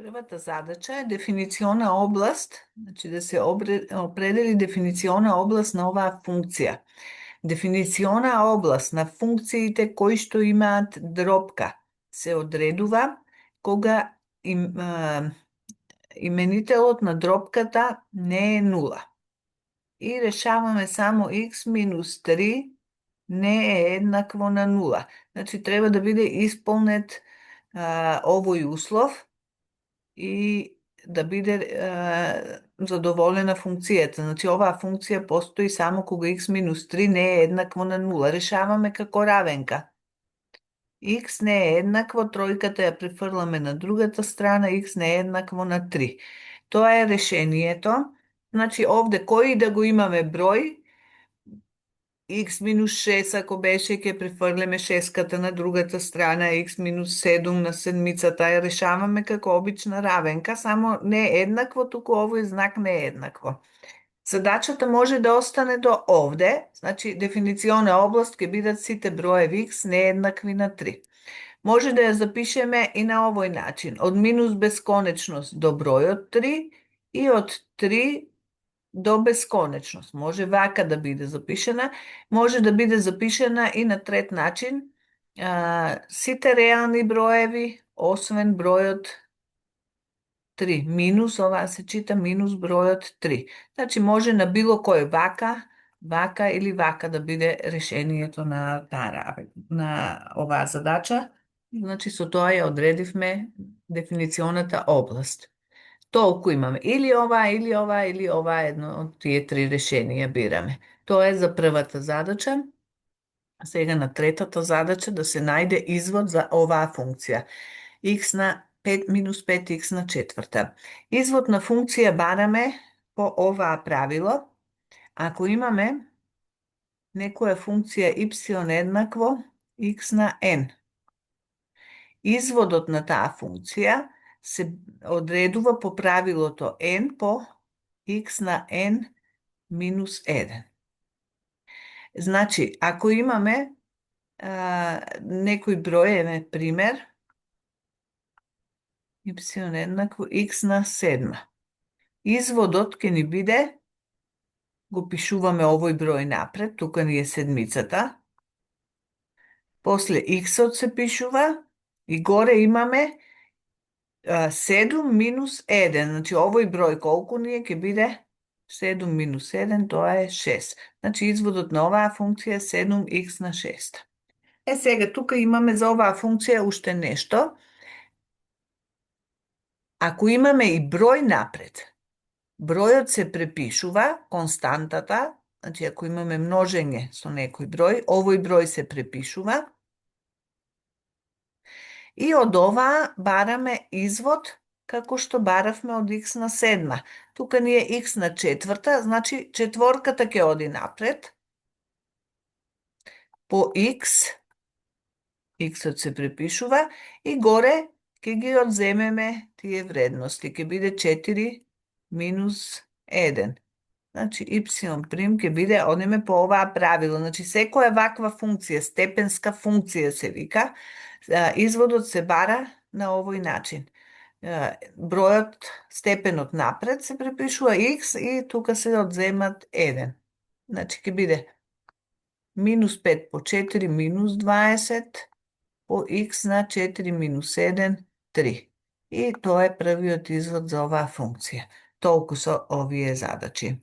Првата задача е дефинициона област, значи да се определи дефинициона област на оваа функција. Дефинициона област на функциите кои што имаат дробка се одредува кога именителот на дробката не е нула. И решаваме само x минус 3 не е еднакво на нула. Значи треба да биде исполнет овој услов и да биде задоволена функцијата. Значи, оваа функција постои само кога x минус 3 не е еднакво на 0. Решаваме како равенка. X не е еднакво, тројката ја префрламе на другата страна, x не е еднакво на 3. Тоа е решението. Значи, овде кој да го имаме број, x минус 6, ако беше, ќе префрлеме шеската на другата страна, x минус 7 на седмицата, ја решаваме како обична равенка, само не е еднакво, туку овој знак не е еднакво. Задачата може да остане до овде, значи дефинициона област ќе бидат сите броеви x не еднакви на 3. Може да ја запишеме и на овој начин, од минус бесконечност до бројот 3 и од 3 до бесконечност. Може вака да биде запишена, може да биде запишена и на трет начин, сите реални броеви, освен бројот 3. Минус, ова се чита минус бројот 3. Значи може на било кој вака или вака да биде решението на на оваа задача. Значи со тоа ја одредивме дефиниционата област. Толку имаме. Или ова, или ова, или ова, едно од тие три решенија бираме. Тоа е за првата задача. Сега на третата задача да се најде извод за оваа функција. X на 5 минус 5x на четврта. Извод на функција бараме по оваа правило. Ако имаме некоја функција y еднакво x на n, изводот на таа функција се одредува по правилото n по x на n минус 1. Значи, ако имаме некој број, пример, y еднакво x на 7. Изводот ќе ни биде, го пишуваме овој број напред, тука ни е седмицата, после x-от се пишува и горе имаме 7 минус 1, значи овој број колку ни е, ќе биде 7 минус 1, тоа е 6. Значи изводот на оваа функција е 7x на 6. Сега тука имаме за оваа функција уште нешто. Ако имаме и број напред, бројот се препишува, константата, значи ако имаме множење со некој број, овој број се препишува, и од оваа бараме извод како што баравме од x на 7. Тука ни е x на четврта, значи четворката ќе оди напред. По x-от се препишува и горе ќе ги одземеме тие вредности. Ќе биде 4 минус 1. Значи y' ќе биде, одиме по оваа правило. Значи секоја ваква функција, степенска функција се вика, изводот се бара на овој начин. Бројот, степенот напред се препишува x и тука се одземат 1. Значи ќе биде минус 5 по 4 минус 20 по x на 4 минус 1 3. И тоа е првиот извод за оваа функција. Толку со овие задачи.